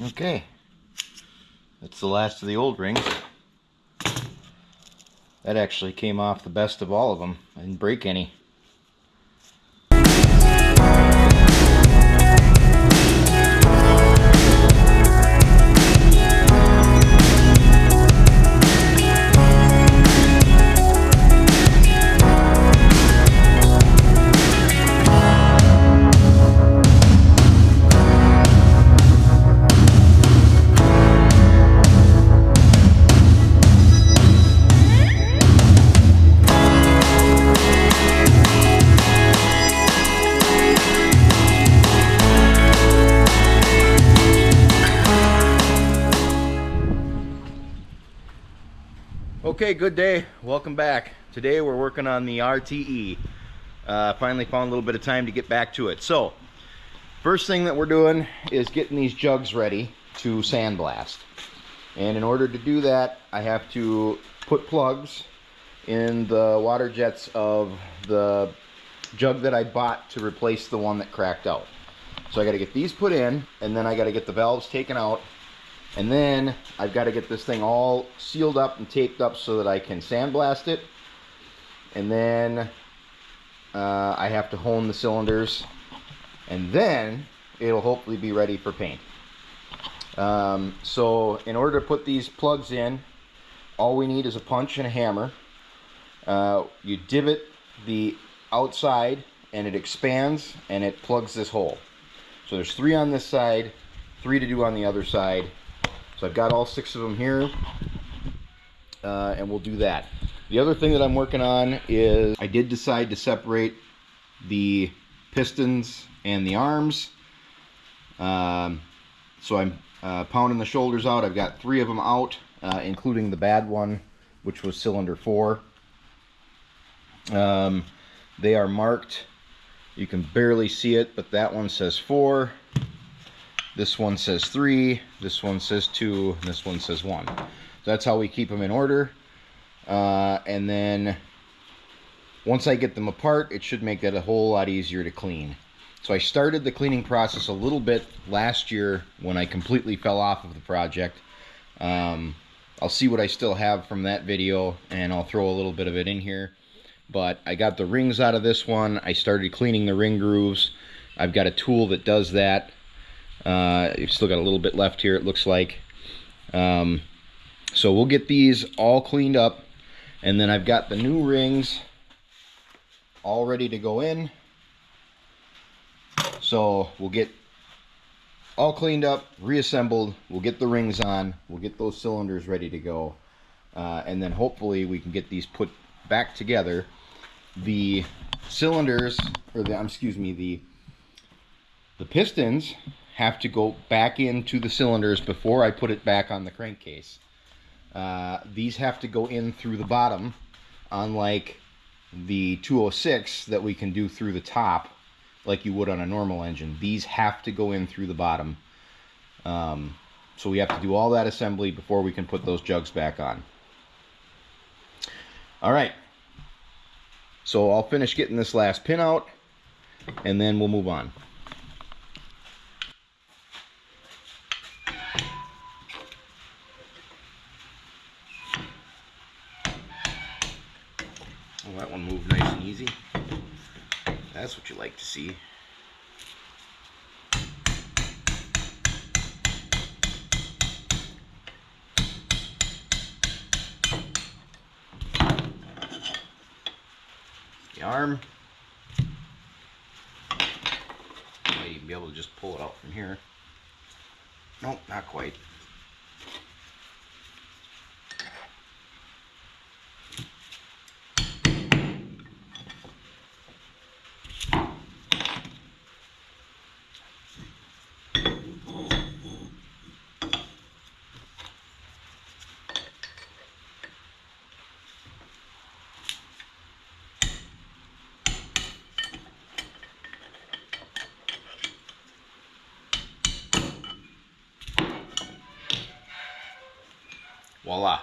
Okay, that's the last of the old rings. That actually came off the best of all of them. I didn't break any. Okay, good day. Welcome back. Today we're working on the RTE. Finally found a little bit of time to get back to it. So, first thing that we're doing is getting these jugs ready to sandblast. And in order to do that, I have to put plugs in the water jets of the jug that I bought to replace the one that cracked out. So I got to get these put in, and then I got to get the valves taken out. And then I've got to get this thing all sealed up and taped up so that I can sandblast it. And then I have to hone the cylinders. And then it'll hopefully be ready for paint. So in order to put these plugs in, all we need is a punch and a hammer. You divot the outside and it expands and it plugs this hole. So there's 3 on this side, 3 to do on the other side. So I've got all 6 of them here, and we'll do that. The other thing that I'm working on is I did decide to separate the pistons and the arms. So I'm pounding the shoulders out. I've got 3 of them out, including the bad one, which was cylinder 4. They are marked. You can barely see it, but that one says 4. This one says 3, this one says 2, and this one says 1. So that's how we keep them in order. And then once I get them apart, it should make that a whole lot easier to clean. So I started the cleaning process a little bit last year when I completely fell off of the project. I'll see what I still have from that video, and I'll throw a little bit of it in here. But I got the rings out of this one. I started cleaning the ring grooves. I've got a tool that does that. You've still got a little bit left here, it looks like. So we'll get these all cleaned up, and then I've got the new rings all ready to go in. So we'll get all cleaned up, reassembled, we'll get the rings on, we'll get those cylinders ready to go, and then hopefully we can get these put back together. The cylinders, or the pistons have to go back into the cylinders before I put it back on the crankcase. These have to go in through the bottom, unlike the 206 that we can do through the top like you would on a normal engine. These have to go in through the bottom. So we have to do all that assembly before we can put those jugs back on. Alright, so I'll finish getting this last pin out, and then we'll move on. Oh, that one moved nice and easy. That's what you like to see. The arm. Might even be able to just pull it out from here. Nope, not quite. Voila.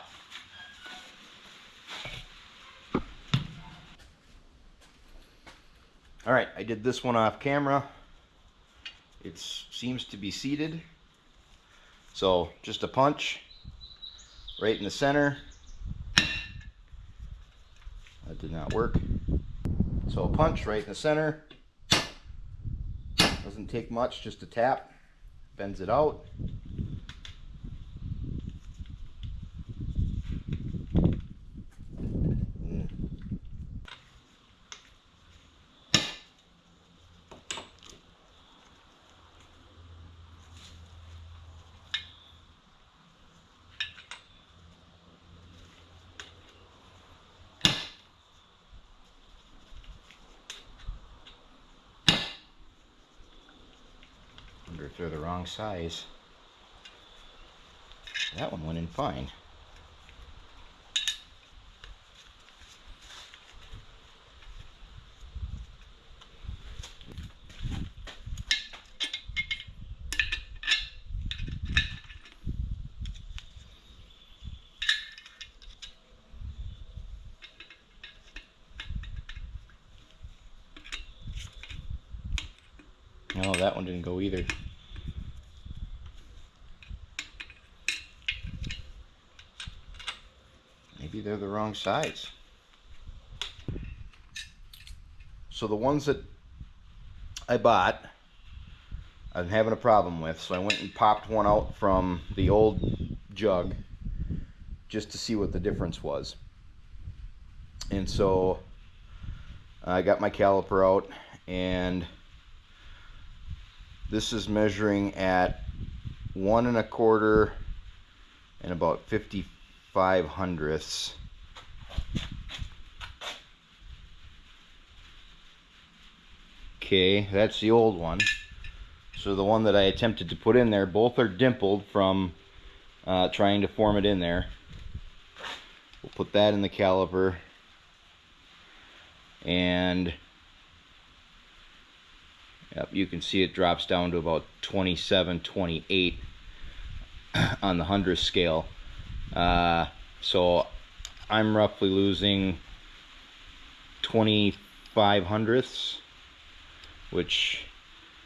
All right, I did this one off camera. It seems to be seated. So just a punch right in the center. That did not work. So a punch right in the center. Doesn't take much, just a tap. Bends it out. Wonder if they're the wrong size. That one went in fine. No, that one didn't go either. Maybe they're the wrong size. So the ones that I bought, I'm having a problem with, so I went and popped one out from the old jug just to see what the difference was. And so I got my caliper out, and this is measuring at 1 1/4 and about 55 hundredths. Okay, that's the old one. So the one that I attempted to put in there, both are dimpled from trying to form it in there. We'll put that in the caliper, and yep, you can see it drops down to about 27, 28 on the hundredth scale. So I'm roughly losing 25 hundredths, which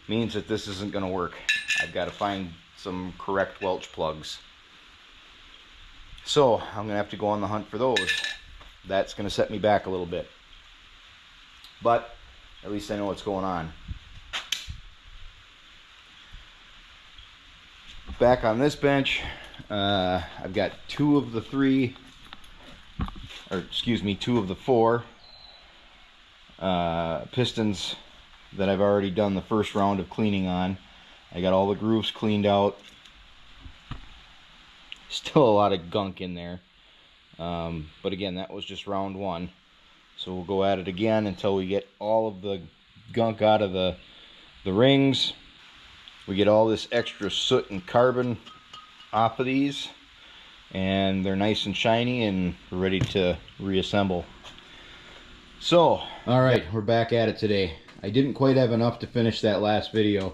means that this isn't going to work. I've got to find some correct Welch plugs. So I'm going to have to go on the hunt for those. That's going to set me back a little bit. But at least I know what's going on. Back on this bench, I've got two of the four pistons that I've already done the first round of cleaning on. I got all the grooves cleaned out. Still a lot of gunk in there, but again, that was just round one, so we'll go at it again until we get all of the gunk out of the rings. We get all this extra soot and carbon off of these, and they're nice and shiny, and we're ready to reassemble. So, all right, we're back at it today. I didn't quite have enough to finish that last video,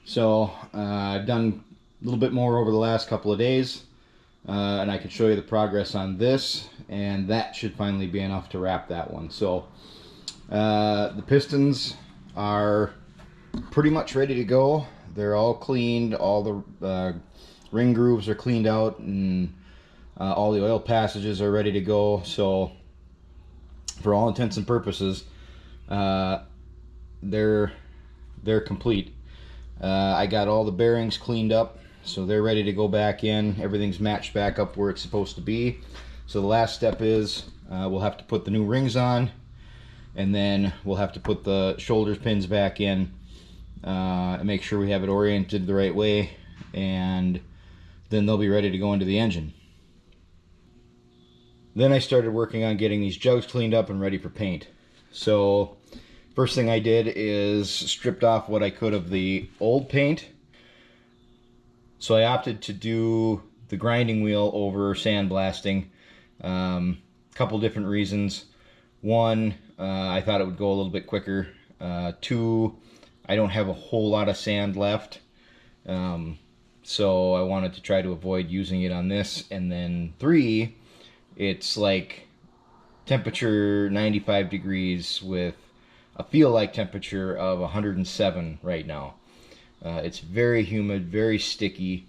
so I've done a little bit more over the last couple of days, and I can show you the progress on this, and that should finally be enough to wrap that one. So the pistons are pretty much ready to go. They're all cleaned, all the ring grooves are cleaned out, and all the oil passages are ready to go. So for all intents and purposes, they're complete. I got all the bearings cleaned up, so they're ready to go back in. Everything's matched back up where it's supposed to be. So the last step is we'll have to put the new rings on, and then we'll have to put the shoulder pins back in and make sure we have it oriented the right way, and then they'll be ready to go into the engine. Then I started working on getting these jugs cleaned up and ready for paint. So first thing I did is stripped off what I could of the old paint. So I opted to do the grinding wheel over sandblasting. Couple different reasons. One, I thought it would go a little bit quicker. Two, I don't have a whole lot of sand left, so I wanted to try to avoid using it on this. And then three, it's like temperature 95 degrees with a feel-like temperature of 107 right now. It's very humid, very sticky.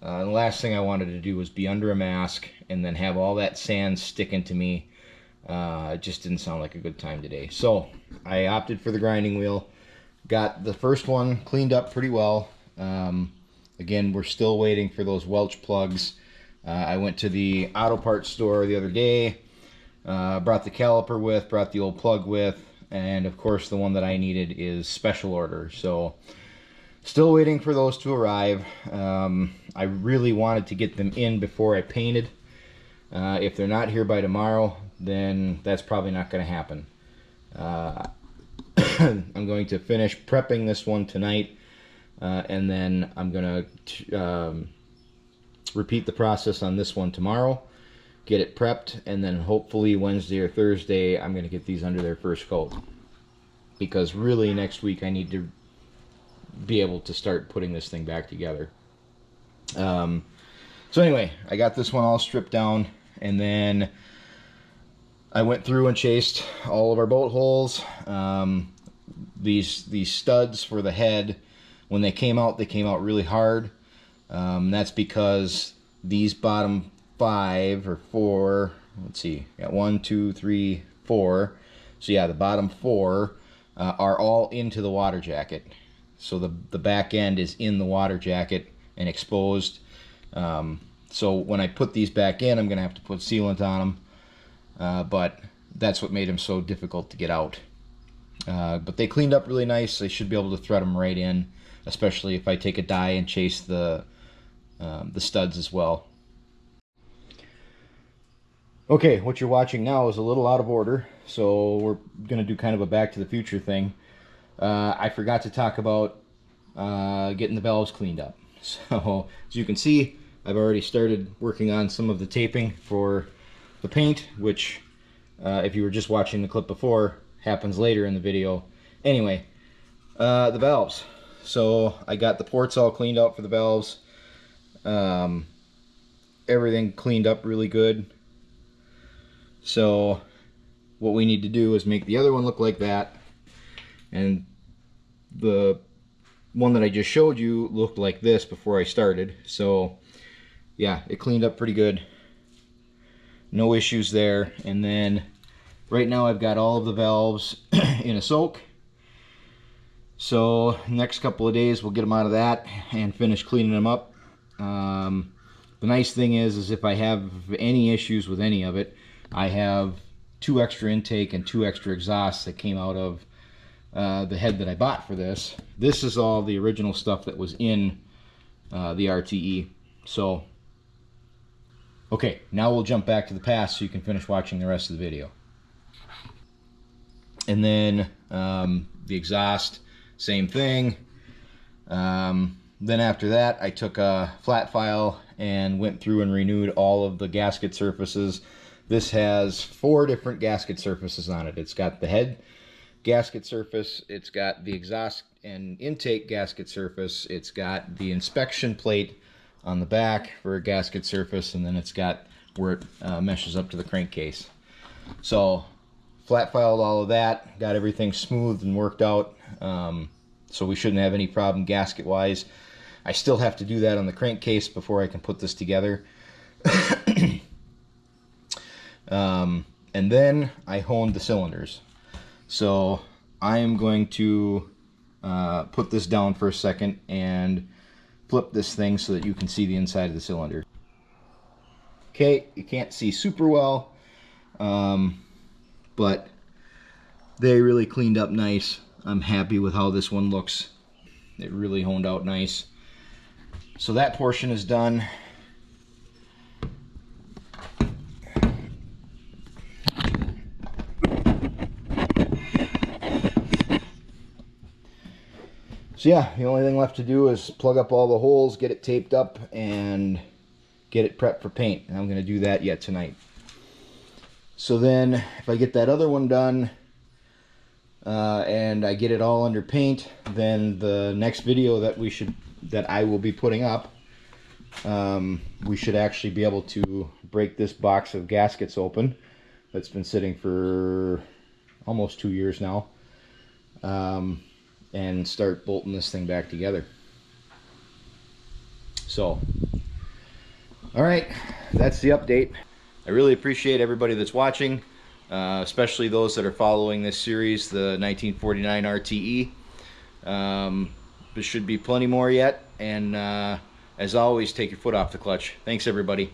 The last thing I wanted to do was be under a mask and then have all that sand sticking to me. It just didn't sound like a good time today. So I opted for the grinding wheel. Got the first one cleaned up pretty well. Again, we're still waiting for those Welch plugs. I went to the auto parts store the other day, brought the caliper with, brought the old plug with, and of course the one that I needed is special order. So still waiting for those to arrive. I really wanted to get them in before I painted. If they're not here by tomorrow, then that's probably not going to happen. I'm going to finish prepping this one tonight, and then I'm going to repeat the process on this one tomorrow, get it prepped, and then hopefully Wednesday or Thursday I'm going to get these under their first coat, because really next week I need to be able to start putting this thing back together. So anyway, I got this one all stripped down, and then I went through and chased all of our bolt holes. These studs for the head, when they came out really hard. That's because these bottom 5 or 4, let's see, got 1, 2, 3, 4. So yeah, the bottom 4 are all into the water jacket. So the back end is in the water jacket and exposed. So when I put these back in, I'm going to have to put sealant on them. But that's what made them so difficult to get out. But they cleaned up really nice. I should be able to thread them right in, especially if I take a die and chase the studs as well. Okay, what you're watching now is a little out of order, so we're going to do kind of a back to the future thing. I forgot to talk about getting the valves cleaned up. So as you can see, I've already started working on some of the taping for the paint, which if you were just watching the clip before, happens later in the video. Anyway, the valves. So I got the ports all cleaned out for the valves. Everything cleaned up really good. So what we need to do is make the other one look like that, and the one that I just showed you looked like this before I started. So yeah, it cleaned up pretty good, no issues there. And then right now I've got all of the valves in a soak, so next couple of days we'll get them out of that and finish cleaning them up. The nice thing is if I have any issues with any of it, I have 2 extra intake and 2 extra exhausts that came out of the head that I bought for this. This is all the original stuff that was in the RTE. So okay, now we'll jump back to the past so you can finish watching the rest of the video. And then the exhaust, same thing. Then after that, I took a flat file and went through and renewed all of the gasket surfaces. This has 4 different gasket surfaces on it. It's got the head gasket surface, it's got the exhaust and intake gasket surface, it's got the inspection plate on the back for a gasket surface, and then it's got where it meshes up to the crankcase. So flat filed all of that, got everything smoothed and worked out, so we shouldn't have any problem gasket wise. I still have to do that on the crankcase before I can put this together. And then I honed the cylinders. So I am going to put this down for a second and flip this thing so that you can see the inside of the cylinder. Okay, you can't see super well, but they really cleaned up nice. I'm happy with how this one looks. It really honed out nice. So that portion is done. So yeah, the only thing left to do is plug up all the holes, get it taped up, and get it prepped for paint. And I'm going to do that yet tonight. So then, if I get that other one done, and I get it all under paint, then the next video that I will be putting up, we should actually be able to break this box of gaskets open that's been sitting for almost 2 years now. And start bolting this thing back together. So All right, that's the update. I really appreciate everybody that's watching, especially those that are following this series, the 1949 RTE. There should be plenty more yet, and as always, take your foot off the clutch. Thanks, everybody.